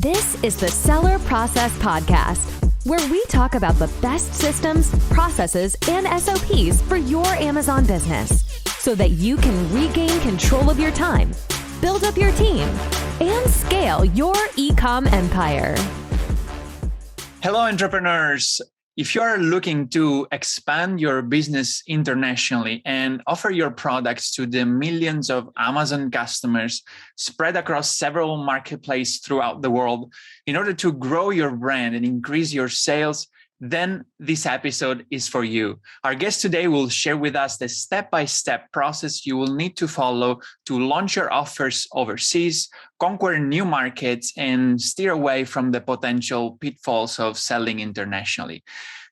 This is the Seller Process Podcast, where we talk about the best systems, processes, and SOPs for your Amazon business so that you can regain control of your time, build up your team, and scale your e-com empire. Hello, entrepreneurs. If you are looking to expand your business internationally and offer your products to the millions of Amazon customers spread across several marketplaces throughout the world in order to grow your brand and increase your sales, then this episode is for you. Our guest today will share with us the step-by-step process you will need to follow to launch your offers overseas, conquer new markets, and steer away from the potential pitfalls of selling internationally.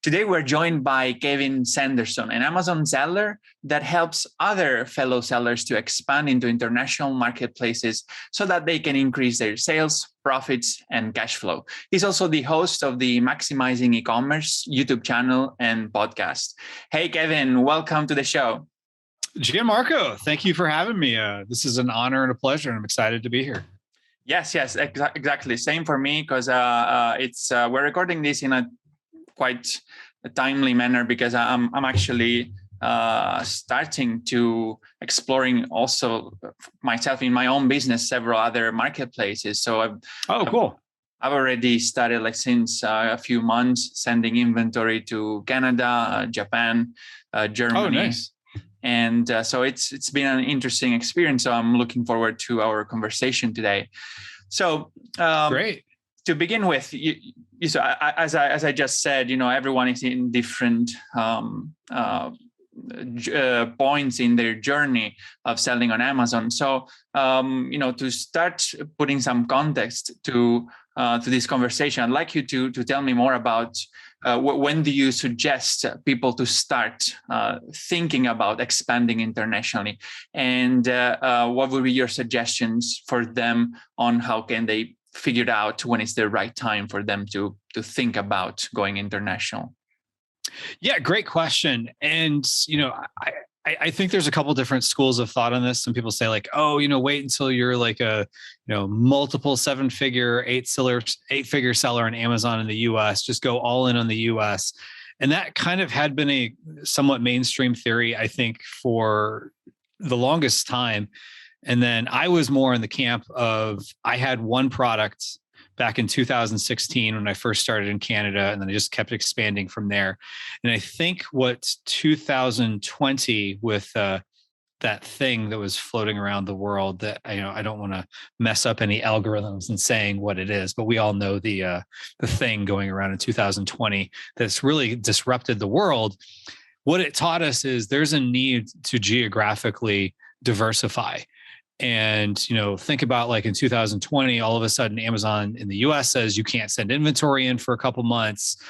Today, we're joined by Kevin Sanderson, an Amazon seller that helps other fellow sellers to expand into international marketplaces so that they can increase their sales, profits, and cash flow. He's also the host of the Maximizing E-commerce YouTube channel and podcast. Hey, Kevin, welcome to the show. Gianmarco, thank you for having me. This is an honor and a pleasure, and I'm excited to be here. Yes, exactly. Same for me, because we're recording this in a quite a timely manner because I'm actually starting to exploring also myself in my own business, several other marketplaces. So cool. I've already started since a few months sending inventory to Canada, Japan, Germany. Oh, nice. And so it's been an interesting experience. So I'm looking forward to our conversation today. So Great. To begin with, so as I just said, everyone is in different points in their journey of selling on Amazon. So, to start putting some context to this conversation, I'd like you to tell me more about when do you suggest people to start thinking about expanding internationally, and what would be your suggestions for them on how can they figured out when it's the right time for them to think about going international? Yeah, great question. And, I think there's a couple different schools of thought on this. Some people say wait until you're like a, multiple seven-figure, eight-figure seller on Amazon in the US, just go all in on the US. And that kind of had been a somewhat mainstream theory, I think, for the longest time. And then I was more in the camp of, I had one product back in 2016 when I first started in Canada, and then I just kept expanding from there. And I think what 2020 with that thing that was floating around the world that, I don't want to mess up any algorithms in saying what it is, but we all know the thing going around in 2020 that's really disrupted the world. What it taught us is there's a need to geographically diversify. And, think about in 2020, all of a sudden Amazon in the US says you can't send inventory in for a couple months.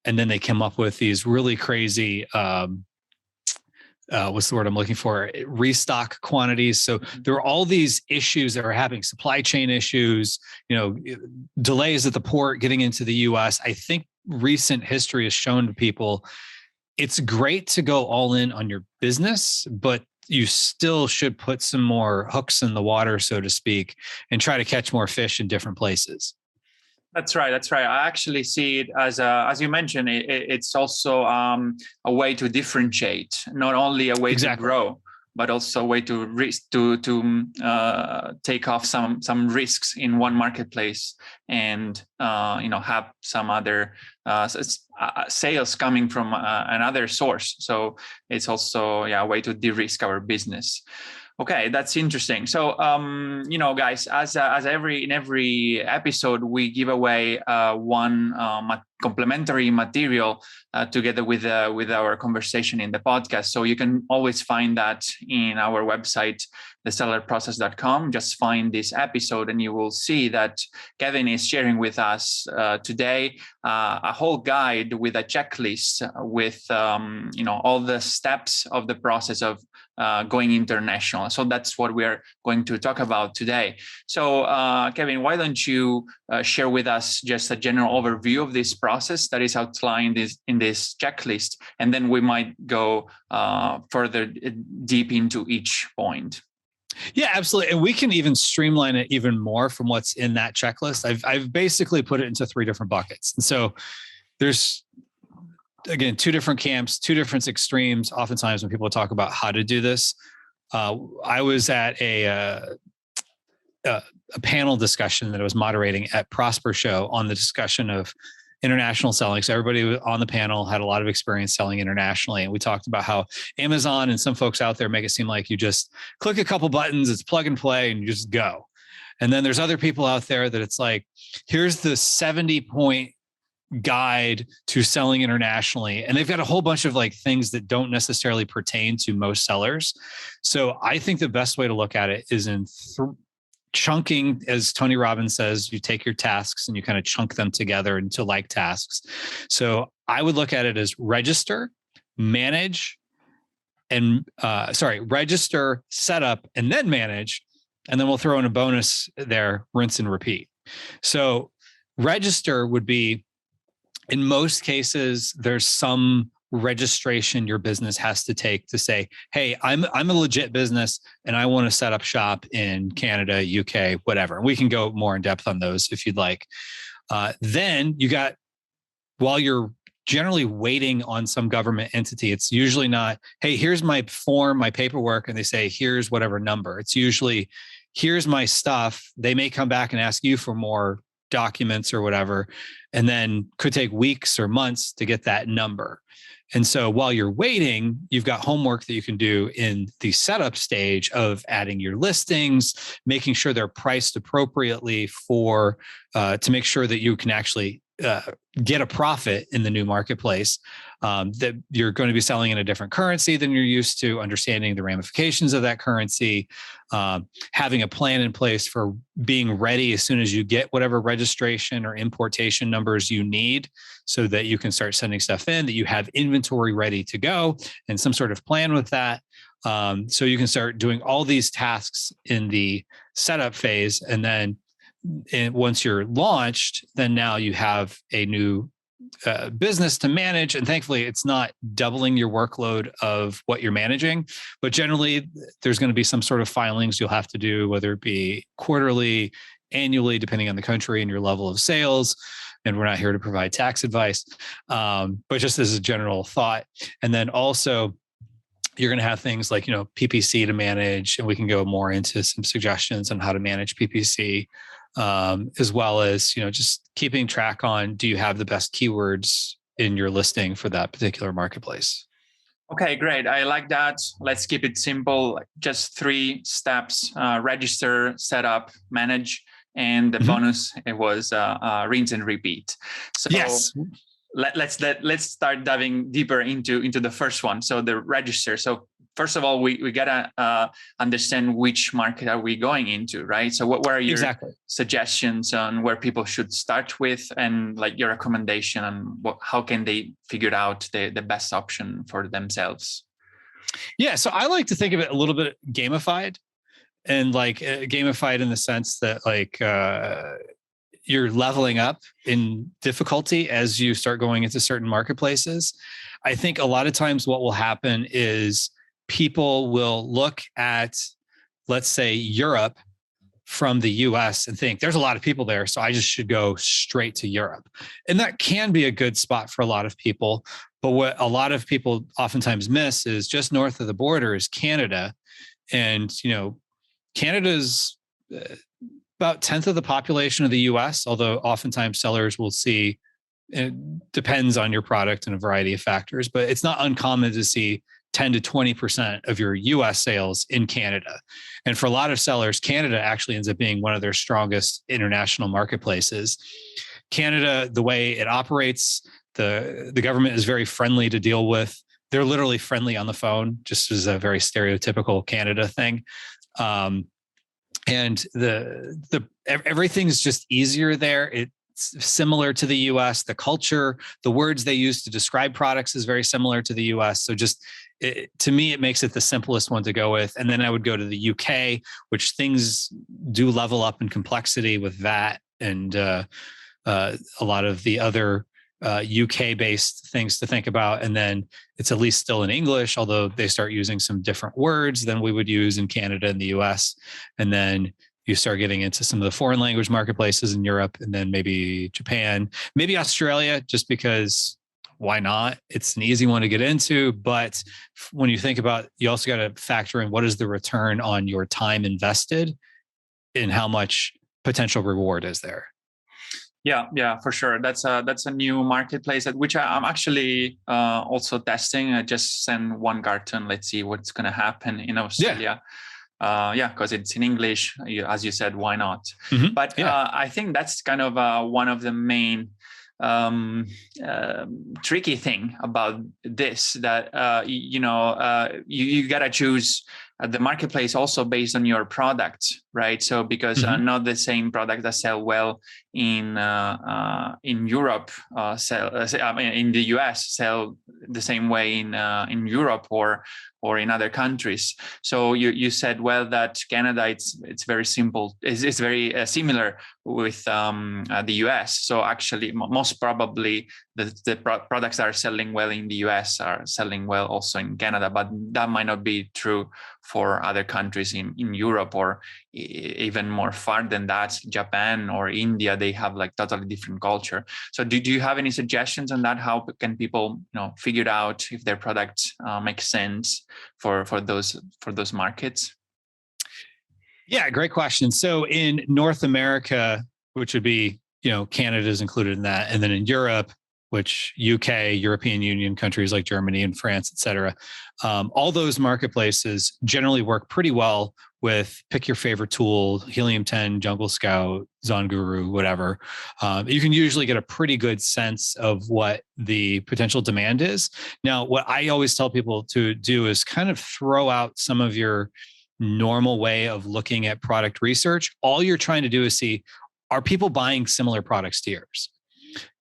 And then they come up with these really crazy, what's the word I'm looking for? Restock quantities. So there are all these issues that are happening, supply chain issues, delays at the port getting into the US. I think recent history has shown to people it's great to go all in on your business, but you still should put some more hooks in the water, so to speak, and try to catch more fish in different places. That's right. I actually see it as you mentioned, it's also a way to differentiate, not only a way to grow, but also a way to take off some risks in one marketplace and have some other sales coming from another source. So it's also a way to de-risk our business. Okay, that's interesting. So, guys, as in every episode, we give away one complementary material together with our conversation in the podcast. So you can always find that in our website, thesellerprocess.com. Just find this episode, and you will see that Kevin is sharing with us today a whole guide with a checklist with all the steps of the process of going international. So that's what we are going to talk about today. So Kevin, why don't you share with us just a general overview of this process that is outlined in this checklist, and then we might go further deep into each point. Yeah, absolutely. And we can even streamline it even more from what's in that checklist. I've basically put it into 3 different buckets. And so there's, again, 2 different camps, 2 different extremes. Oftentimes when people talk about how to do this, I was at a panel discussion that I was moderating at Prosper Show on the discussion of international selling. So everybody on the panel had a lot of experience selling internationally. And we talked about how Amazon and some folks out there make it seem like you just click a couple buttons, it's plug and play, and you just go. And then there's other people out there that it's like, here's the 70-point guide to selling internationally. And they've got a whole bunch of like things that don't necessarily pertain to most sellers. So I think the best way to look at it is in chunking, as Tony Robbins says, you take your tasks and you kind of chunk them together into like tasks. So I would look at it as register, manage, and register, set up, and then manage. And then we'll throw in a bonus there, rinse and repeat. So register would be, in most cases, there's some registration your business has to take to say, hey, I'm a legit business and I want to set up shop in Canada, UK, whatever. We can go more in depth on those if you'd like. Then you got, while you're generally waiting on some government entity, it's usually not, hey, here's my form, my paperwork, and they say, here's whatever number. It's usually, here's my stuff. They may come back and ask you for more documents or whatever, and then could take weeks or months to get that number. And so while you're waiting, you've got homework that you can do in the setup stage of adding your listings, making sure they're priced appropriately for to make sure that you can actually get a profit in the new marketplace, that you're going to be selling in a different currency than you're used to, understanding the ramifications of that currency, having a plan in place for being ready as soon as you get whatever registration or importation numbers you need so that you can start sending stuff in, that you have inventory ready to go and some sort of plan with that. So you can start doing all these tasks in the setup phase. And then once you're launched, then now you have a new business to manage. And thankfully, it's not doubling your workload of what you're managing. But generally, there's going to be some sort of filings you'll have to do, whether it be quarterly, annually, depending on the country and your level of sales. And we're not here to provide tax advice, but just as a general thought. And then also, you're going to have things like, PPC to manage, and we can go more into some suggestions on how to manage PPC, as well as, just keeping track on, do you have the best keywords in your listing for that particular marketplace? Okay, great. I like that. Let's keep it simple. Just 3 steps: register, set up, manage, and the bonus, it was rinse and repeat. So yes. Let's start diving deeper into the first one. So the register. So first of all, we gotta understand which market are we going into, right? So what are your suggestions on where people should start with, and like your recommendation on how can they figure out the best option for themselves? Yeah, so I like to think of it a little bit gamified, and like gamified in the sense that like you're leveling up in difficulty as you start going into certain marketplaces. I think a lot of times what will happen is people will look at, let's say, Europe from the US and think there's a lot of people there, so I just should go straight to Europe. And that can be a good spot for a lot of people. But what a lot of people oftentimes miss is just north of the border is Canada. And, Canada's about 1/10 of the population of the US, although oftentimes sellers will see, it depends on your product and a variety of factors, but it's not uncommon to see 10 to 20% of your US sales in Canada. And for a lot of sellers, Canada actually ends up being one of their strongest international marketplaces. Canada, the way it operates, the government is very friendly to deal with. They're literally friendly on the phone, just as a very stereotypical Canada thing. And everything's just easier there. It's similar to the US. The culture, the words they use to describe products is very similar to the US. So to me, it makes it the simplest one to go with. And then I would go to the UK, which things do level up in complexity with that and a lot of the other UK based things to think about. And then it's at least still in English, although they start using some different words than we would use in Canada and the US. And then you start getting into some of the foreign language marketplaces in Europe, and then maybe Japan, maybe Australia, just because why not? It's an easy one to get into. But when you think about, you also got to factor in what is the return on your time invested and how much potential reward is there. Yeah, for sure. That's a new marketplace at which I'm actually also testing. I just sent one carton. Let's see what's going to happen in Australia. Because it's in English, as you said, why not? Mm-hmm. But I think that's kind of one of the main tricky thing about this, that you gotta choose the marketplace also based on your product, right? So because not the same product that sell well in Europe in the US sell the same way in Europe or in other countries. So you said well that Canada it's very simple. It's very similar with the US. So actually, most probably the products that are selling well in the US are selling well also in Canada, but that might not be true for other countries in Europe, or even more far than that, Japan or India. They have like totally different culture. So do you have any suggestions on that? How can people figure out if their product makes sense for those markets? Yeah, great question. So in North America, which would be, Canada is included in that. And then in Europe, which UK, European Union countries like Germany and France, et cetera, all those marketplaces generally work pretty well with pick your favorite tool, Helium 10, Jungle Scout, ZonGuru, whatever. You can usually get a pretty good sense of what the potential demand is. Now, what I always tell people to do is kind of throw out some of your normal way of looking at product research. All you're trying to do is see, are people buying similar products to yours?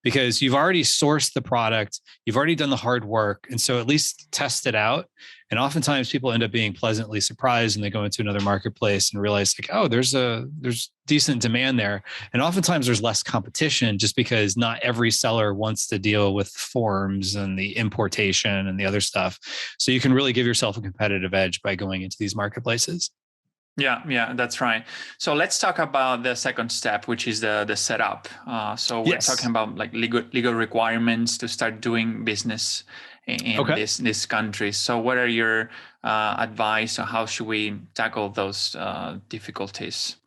Because you've already sourced the product, you've already done the hard work. And so at least test it out. And oftentimes people end up being pleasantly surprised and they go into another marketplace and realize like, oh, there's decent demand there. And oftentimes there's less competition just because not every seller wants to deal with forms and the importation and the other stuff. So you can really give yourself a competitive edge by going into these marketplaces. Yeah, that's right. So let's talk about the second step, which is the setup. So we're talking about like legal requirements to start doing business in this country. So what are your advice on how should we tackle those difficulties?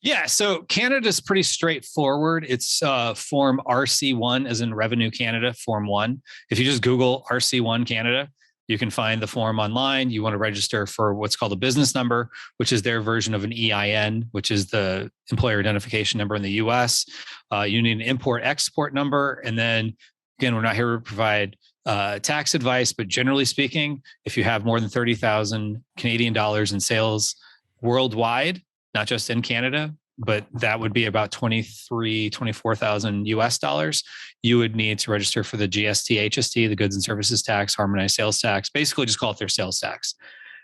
Yeah, so Canada is pretty straightforward. It's form RC1, as in Revenue Canada, form 1. If you just Google RC1 Canada, you can find the form online. You want to register for what's called a business number, which is their version of an EIN, which is the employer identification number in the US. You need an import-export number. And then, again, we're not here to provide tax advice, but generally speaking, if you have more than 30,000 Canadian dollars in sales worldwide, not just in Canada, but that would be about 24,000 US dollars. You would need to register for the GST, HST, the goods and services tax, harmonized sales tax, basically just call it their sales tax.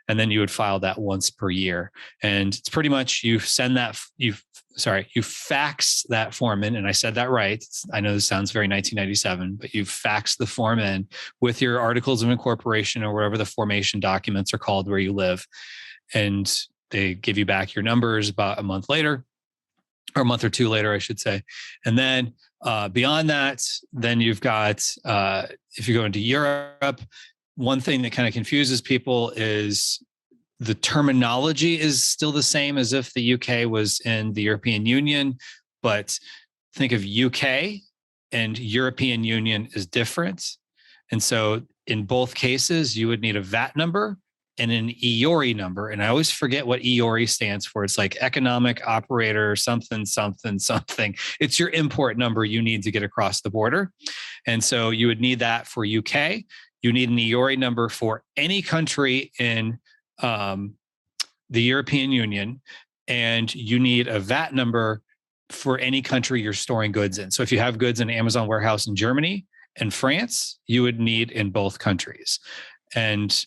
And then you would file that once per year. And it's pretty much you fax that form in. And I said that right. I know this sounds very 1997, but you fax the form in with your articles of incorporation or whatever the formation documents are called where you live. And they give you back your numbers about a month later. Or a month or two later, I should say. And then beyond that, then you've got, if you go into Europe, one thing that kind of confuses people is the terminology is still the same as if the UK was in the European Union, but think of UK and European Union is different. And so in both cases, you would need a VAT number and an EORI number. And I always forget what EORI stands for. It's like economic operator, something. It's your import number you need to get across the border. And so you would need that for UK. You need an EORI number for any country in the European Union. And you need a VAT number for any country you're storing goods in. So if you have goods in an Amazon warehouse in Germany and France, you would need in both countries. And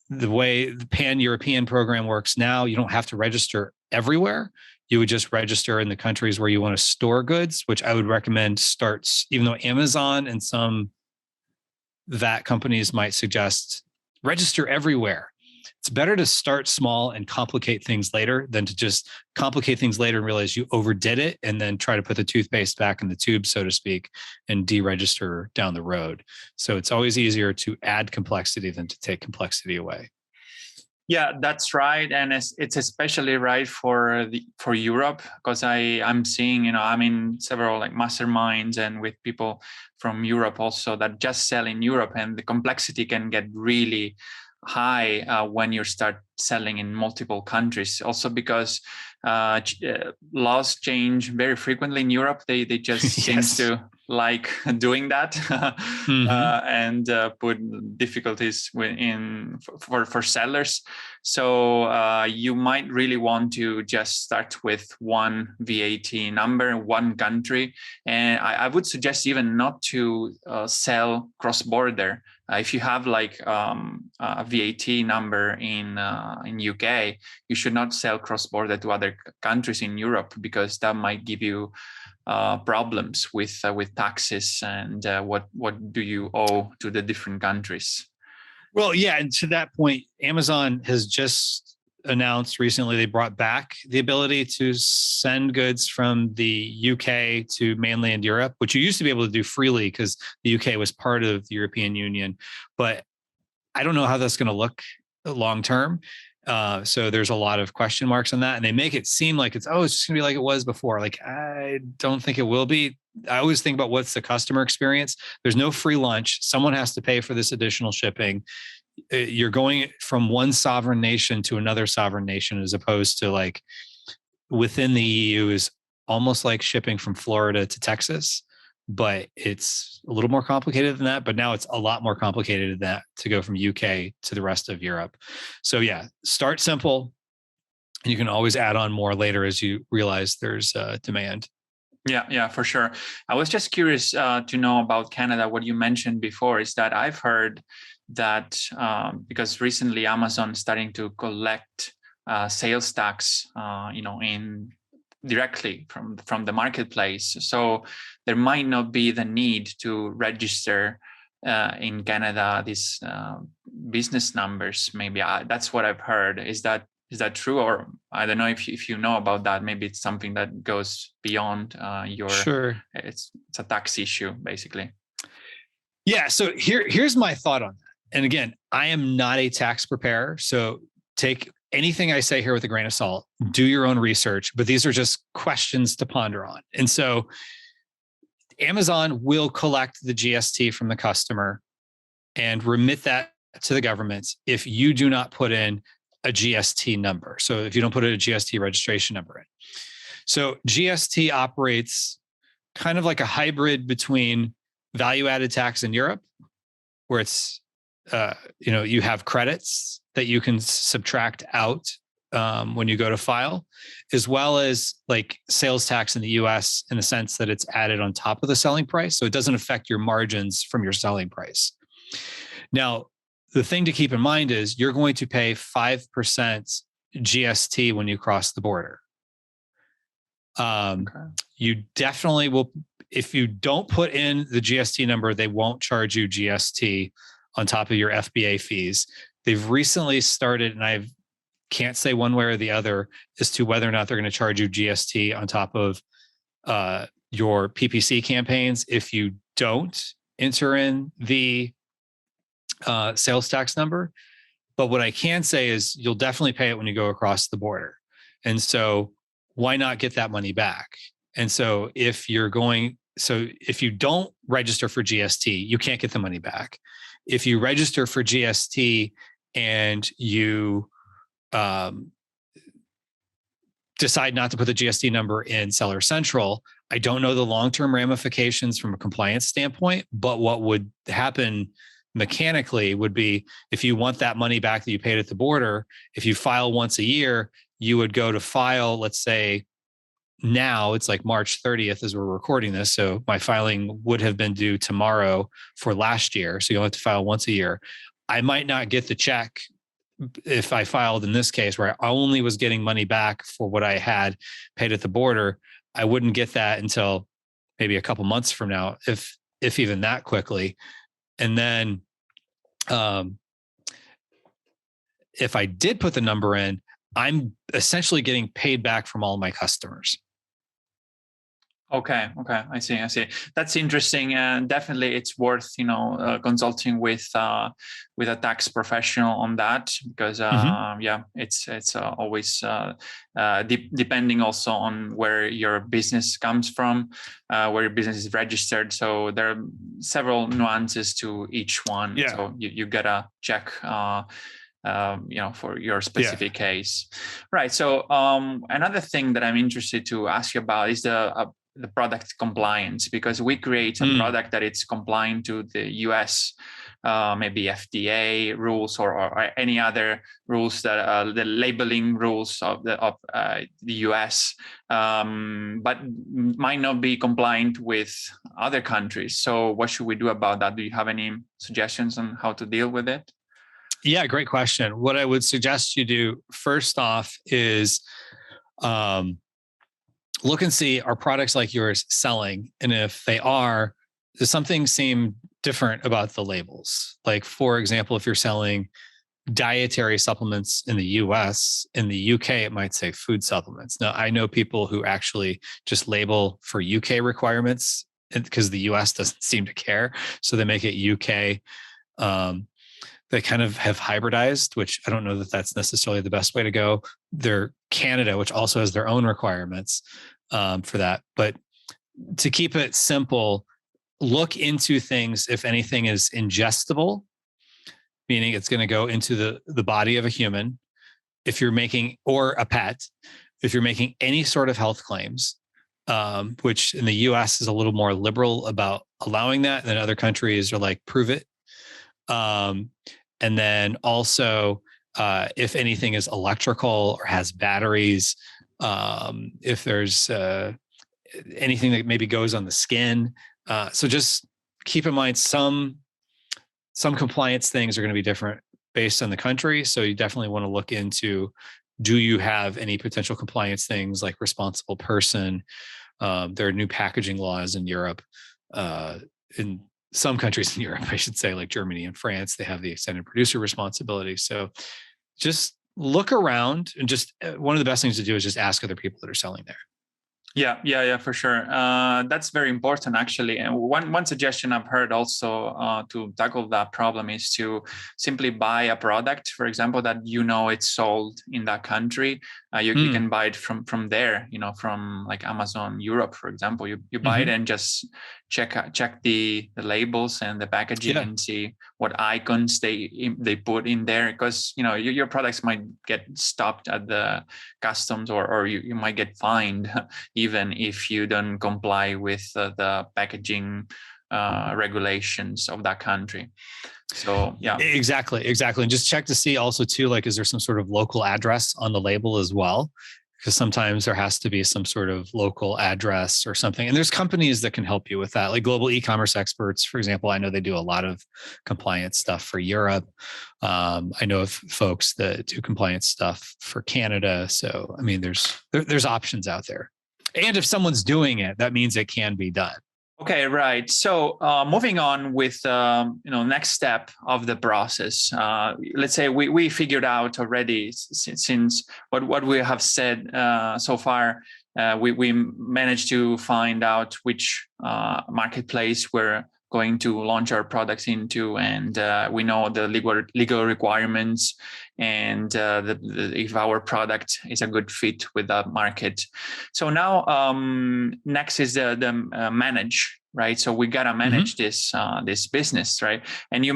the way the pan-European program works now, you don't have to register everywhere. you would just register in the countries where you want to store goods, which I would recommend starts, even though Amazon and some VAT companies might suggest register everywhere. It's better to start small and complicate things later than to just complicate things later and realize you overdid it and then try to put the toothpaste back in the tube, so to speak, and deregister down the road. So it's always easier to add complexity than to take complexity away. Yeah, that's right, and it's especially right for Europe, because I'm seeing, I'm in several like masterminds and with people from Europe also that just sell in Europe, and the complexity can get really high when you start selling in multiple countries. Also because laws change very frequently in Europe. They just Yes. seem to like doing that and put difficulties for sellers. So you might really want to just start with one VAT number, one country, and I would suggest even not to sell cross-border. If you have like a VAT number in UK, you should not sell cross-border to other countries in Europe, because that might give you problems with taxes and what do you owe to the different countries. Well, yeah, and to that point, Amazon has just announced recently they brought back the ability to send goods from the UK to mainland Europe, which you used to be able to do freely because the UK was part of the European Union. But I don't know how that's going to look long term. So there's a lot of question marks on that. And they make it seem like it's just going to be like it was before. Like, I don't think it will be. I always think about what's the customer experience. There's no free lunch. Someone has to pay for this additional shipping. You're going from one sovereign nation to another sovereign nation, as opposed to like within the EU is almost like shipping from Florida to Texas, but it's a little more complicated than that. But now it's a lot more complicated than that to go from UK to the rest of Europe. So yeah, start simple, and you can always add on more later as you realize there's demand. Yeah, for sure. I was just curious to know about Canada. What you mentioned before is that I've heard that because recently Amazon starting to collect sales tax, in directly from the marketplace. So there might not be the need to register in Canada these business numbers. Maybe that's what I've heard. Is that true? Or I don't know if you know about that. Maybe it's something that goes beyond your. Sure. It's a tax issue, basically. Yeah. So here's my thought on that. And again, I am not a tax preparer, so take anything I say here with a grain of salt. Do your own research, but these are just questions to ponder on. And so Amazon will collect the GST from the customer and remit that to the government if you do not put in a GST number. So if you don't put a GST registration number in. So GST operates kind of like a hybrid between value-added tax in Europe, where it's you have credits that you can subtract out when you go to file, as well as like sales tax in the US, in the sense that it's added on top of the selling price. So it doesn't affect your margins from your selling price. Now, the thing to keep in mind is you're going to pay 5% GST when you cross the border. Okay. You definitely will. If you don't put in the GST number, they won't charge you GST on top of your FBA fees. They've recently started, and I can't say one way or the other as to whether or not they're going to charge you GST on top of your PPC campaigns if you don't enter in the sales tax number. But what I can say is you'll definitely pay it when you go across the border. And so why not get that money back? And so if you don't register for GST, you can't get the money back. If you register for GST and you decide not to put the GST number in Seller Central, I don't know the long-term ramifications from a compliance standpoint, but what would happen mechanically would be, if you want that money back that you paid at the border, if you file once a year, you would go to file, let's say now it's like March 30th as we're recording this. So my filing would have been due tomorrow for last year. So you'll have to file once a year. I might not get the check if I filed in this case where I only was getting money back for what I had paid at the border, I wouldn't get that until maybe a couple months from now, if even that quickly. And then if I did put the number in, I'm essentially getting paid back from all my customers. Okay. I see. That's interesting, and definitely it's worth consulting with a tax professional on that, because it's always depending also on where your business comes from, where your business is registered. So there are several nuances to each one. Yeah. So you gotta check. For your specific case, right? So another thing that I'm interested to ask you about is the product compliance, because we create a product that it's compliant to the US, maybe FDA rules or any other rules that the labeling rules of the US, but might not be compliant with other countries. So what should we do about that? Do you have any suggestions on how to deal with it? Yeah, great question. What I would suggest you do first off is look and see, are products like yours selling? And if they are, does something seem different about the labels? Like, for example, if you're selling dietary supplements in the US, in the UK, it might say food supplements. Now, I know people who actually just label for UK requirements because the US doesn't seem to care. So they make it UK. They kind of have hybridized, which I don't know that that's necessarily the best way to go. They're Canada, which also has their own requirements for that. But to keep it simple, look into things if anything is ingestible, meaning it's going to go into the body of a human. If you're making, or a pet, if you're making any sort of health claims, which in the US is a little more liberal about allowing that than other countries are like, prove it. And then also, if anything is electrical or has batteries, if there's anything that maybe goes on the skin. So just keep in mind some compliance things are going to be different based on the country. So you definitely want to look into, do you have any potential compliance things like responsible person? There are new packaging laws in Europe, in some countries in Europe, I should say, like Germany and France, they have the extended producer responsibility. So just look around, and just one of the best things to do is just ask other people that are selling there. Yeah, for sure. That's very important, actually. And one suggestion I've heard also to tackle that problem is to simply buy a product, for example, that it's sold in that country. You can buy it from there, from like Amazon Europe, for example. You buy it and just check the labels and the packaging and see what icons they put in there, because your products might get stopped at the customs, or you might get fined even if you don't comply with the packaging regulations of that country. So yeah, exactly. And just check to see also too, like, is there some sort of local address on the label as well? Because sometimes there has to be some sort of local address or something. And there's companies that can help you with that, like Global E-commerce Experts, for example. I know they do a lot of compliance stuff for Europe. I know of folks that do compliance stuff for Canada. So, I mean, there's options out there. And if someone's doing it, that means it can be done. Okay, right. So moving on with next step of the process. Let's say we figured out already, since what we have said so far, we managed to find out which marketplace we're going to launch our products into, and we know the legal requirements, and if our product is a good fit with that market. So now next is the manage, right? So we gotta manage this business, right? And you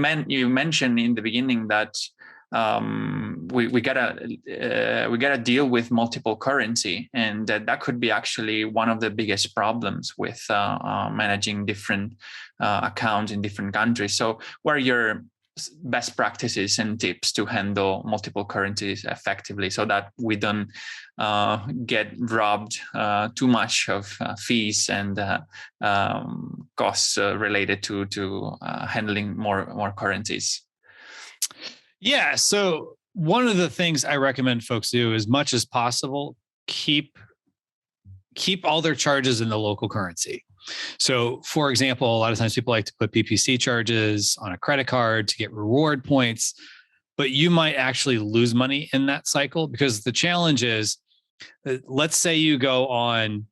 mentioned in the beginning that we gotta deal with multiple currency, and that could be actually one of the biggest problems with managing different accounts in different countries. So what are your best practices and tips to handle multiple currencies effectively, so that we don't get robbed too much of fees and costs related to handling more currencies? Yeah. So one of the things I recommend folks do as much as possible, keep all their charges in the local currency. So for example, a lot of times people like to put PPC charges on a credit card to get reward points, but you might actually lose money in that cycle, because the challenge is, let's say you go on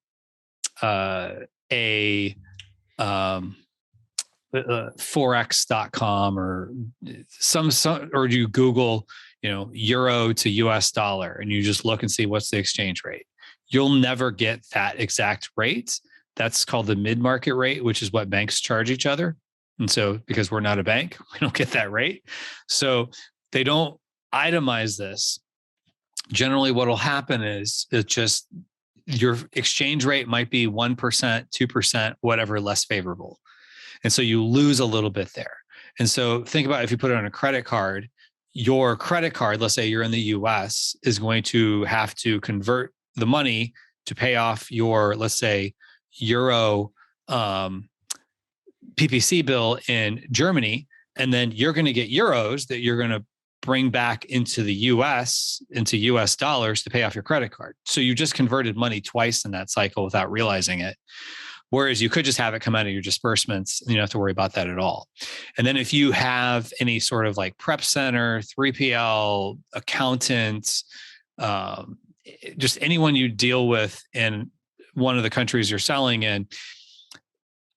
forex.com or or you Google, euro to US dollar, and you just look and see what's the exchange rate. You'll never get that exact rate. That's called the mid-market rate, which is what banks charge each other. And so because we're not a bank, we don't get that rate. So they don't itemize this. Generally, what will happen is it's just your exchange rate might be 1%, 2%, whatever, less favorable. And so you lose a little bit there. And so think about if you put it on a credit card, your credit card, let's say you're in the US, is going to have to convert the money to pay off your, let's say, euro PPC bill in Germany. And then you're going to get euros that you're going to bring back into the US, into US dollars to pay off your credit card. So you just converted money twice in that cycle without realizing it. Whereas you could just have it come out of your disbursements and you don't have to worry about that at all. And then if you have any sort of like prep center, 3PL, accountants, just anyone you deal with in one of the countries you're selling in,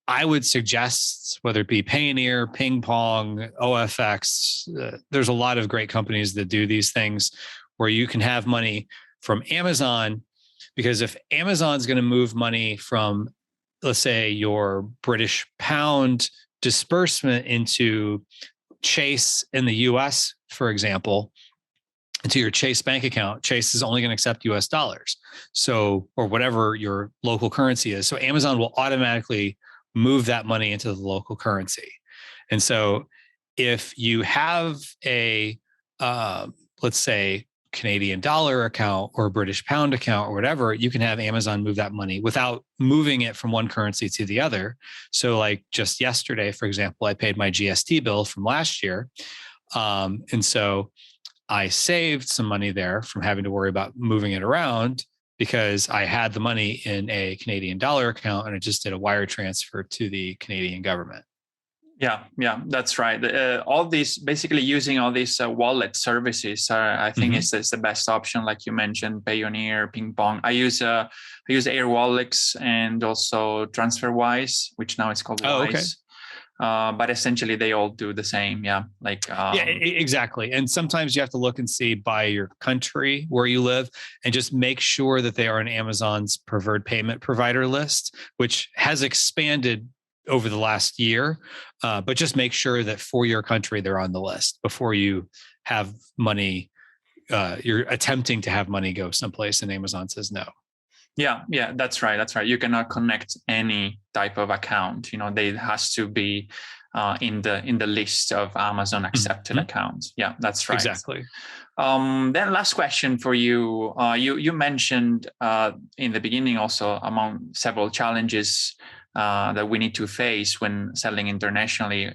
I would suggest, whether it be Payoneer, Ping Pong, OFX, there's a lot of great companies that do these things where you can have money from Amazon, because if Amazon's going to move money from, let's say, your British pound disbursement into Chase in the US, for example, into your Chase bank account, Chase is only going to accept US dollars. So, or whatever your local currency is. So Amazon will automatically move that money into the local currency. And so if you have a, let's say, Canadian dollar account or British pound account or whatever, you can have Amazon move that money without moving it from one currency to the other. So like just yesterday, for example, I paid my GST bill from last year. And so I saved some money there from having to worry about moving it around, because I had the money in a Canadian dollar account and I just did a wire transfer to the Canadian government. Yeah, that's right. All these, basically using all these wallet services, I think is the best option. Like you mentioned, Payoneer, Ping Pong. I use Air Wallets and also TransferWise, which now is called Wise. Okay. But essentially, they all do the same. Yeah, like yeah, exactly. And sometimes you have to look and see by your country where you live, and just make sure that they are on Amazon's preferred payment provider list, which has expanded over the last year. But just make sure that for your country, they're on the list before you have money. You're attempting to have money go someplace and Amazon says no. Yeah, that's right. You cannot connect any type of account. They has to be in the list of Amazon accepted accounts. Yeah, that's right. Exactly. Then last question for you. You mentioned in the beginning also, among several challenges that we need to face when selling internationally,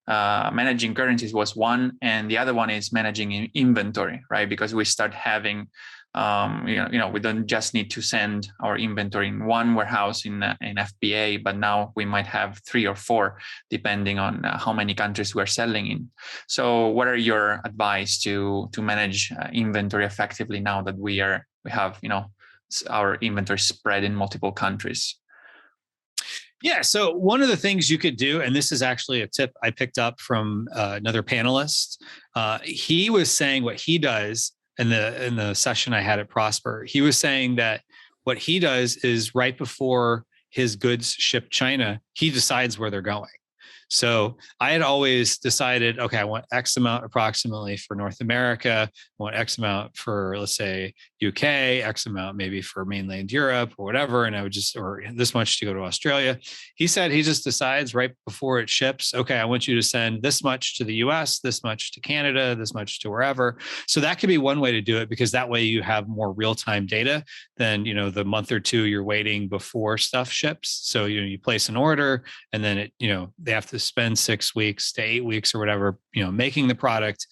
managing currencies was one, and the other one is managing inventory, right? Because we start having we don't just need to send our inventory in one warehouse in FBA, but now we might have 3 or 4, depending on how many countries we're selling in. So what are your advice to manage inventory effectively now that we have our inventory spread in multiple countries? Yeah. So one of the things you could do, and this is actually a tip I picked up from another panelist, he was saying what he does in the session I had at Prosper. He was saying that what he does is right before his goods ship China, he decides where they're going. So I had always decided, okay, I want X amount approximately for North America. I want X amount for, let's say, UK, X amount maybe for mainland Europe or whatever. And I would or this much to go to Australia. He said he just decides right before it ships, okay, I want you to send this much to the US, this much to Canada, this much to wherever. So that could be one way to do it, because that way you have more real-time data than, the month or two you're waiting before stuff ships. So, you place an order and then they have to spend 6 weeks to 8 weeks or whatever, making the product.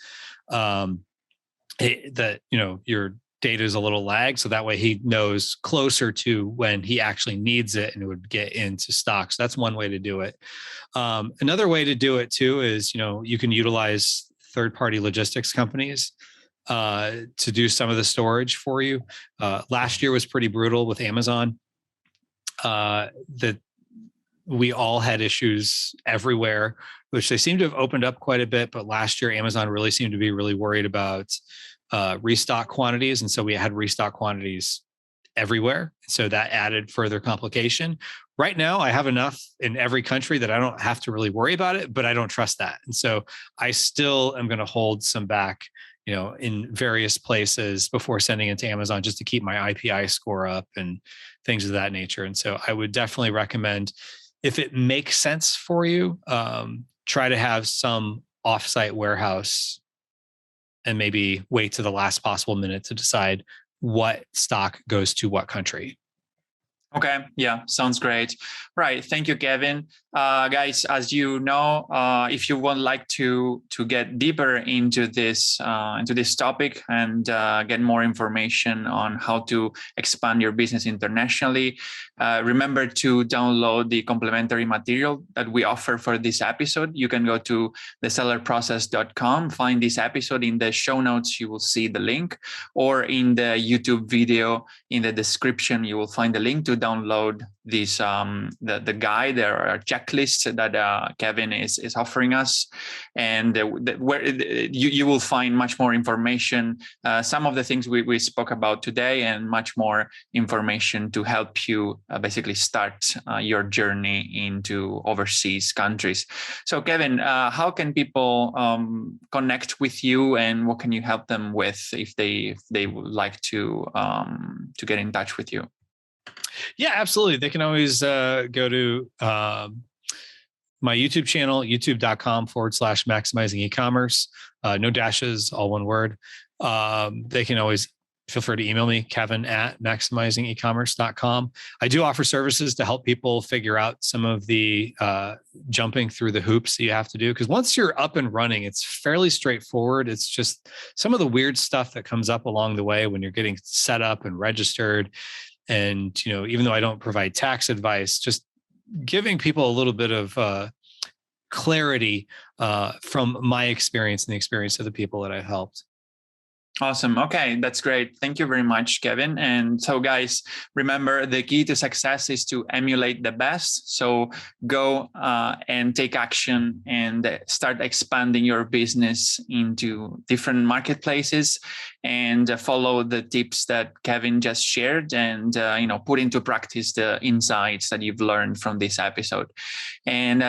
that, your data is a little lagged. So that way he knows closer to when he actually needs it and it would get into stock. So that's one way to do it. Another way to do it too is, you can utilize third-party logistics companies to do some of the storage for you. Last year was pretty brutal with Amazon. That we all had issues everywhere, which they seem to have opened up quite a bit. But last year, Amazon really seemed to be really worried about restock quantities. And so we had restock quantities everywhere. So that added further complication. Right now, I have enough in every country that I don't have to really worry about it, but I don't trust that. And so I still am going to hold some back, in various places before sending it to Amazon, just to keep my IPI score up and things of that nature. And so I would definitely recommend, if it makes sense for you, try to have some offsite warehouse and maybe wait to the last possible minute to decide what stock goes to what country. Okay. Yeah. Sounds great. Right. Thank you, Kevin. Guys, as you know, if you would like to get deeper into this topic and get more information on how to expand your business internationally, remember to download the complimentary material that we offer for this episode. You can go to thesellerprocess.com, find this episode in the show notes. You will see the link, or in the YouTube video in the description, you will find the link to download this the guide or checklist that Kevin is offering us, and where you will find much more information, some of the things we spoke about today, and much more information to help you basically start your journey into overseas countries. So Kevin, how can people connect with you, and what can you help them with if they would like to get in touch with you? Yeah, absolutely. They can always go to my YouTube channel, youtube.com/maximizing e-commerce. No dashes, all one word. They can always feel free to email me, kevin@maximizingecommerce.com. I do offer services to help people figure out some of the jumping through the hoops that you have to do. Because once you're up and running, it's fairly straightforward. It's just some of the weird stuff that comes up along the way when you're getting set up and registered. And, even though I don't provide tax advice, just giving people a little bit of clarity from my experience and the experience of the people that I've helped. Awesome. Okay, that's great. Thank you very much, Kevin. And so guys, remember, the key to success is to emulate the best. So go and take action and start expanding your business into different marketplaces, and follow the tips that Kevin just shared, and put into practice the insights that you've learned from this episode. And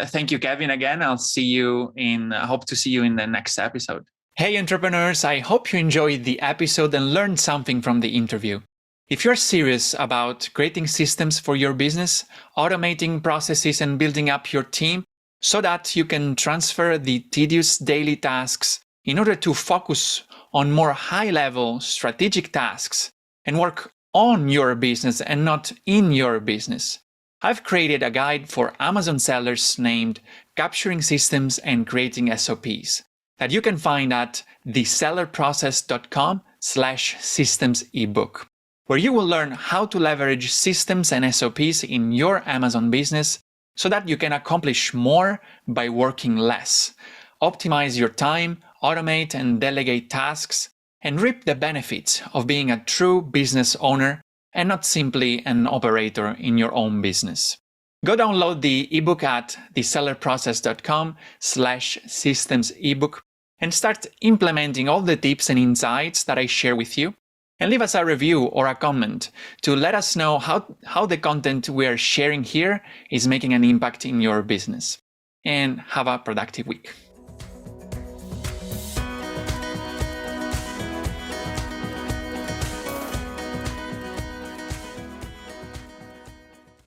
thank you, Kevin, again. Hope to see you in the next episode. Hey entrepreneurs, I hope you enjoyed the episode and learned something from the interview. If you're serious about creating systems for your business, automating processes and building up your team so that you can transfer the tedious daily tasks in order to focus on more high-level strategic tasks and work on your business and not in your business, I've created a guide for Amazon sellers named Capturing Systems and Creating SOPs. That you can find at thesellerprocess.com/systems ebook, where you will learn how to leverage systems and SOPs in your Amazon business so that you can accomplish more by working less, optimize your time, automate and delegate tasks, and reap the benefits of being a true business owner and not simply an operator in your own business. Go download the ebook at thesellerprocess.com/systems ebook and start implementing all the tips and insights that I share with you. And leave us a review or a comment to let us know how the content we are sharing here is making an impact in your business. And have a productive week.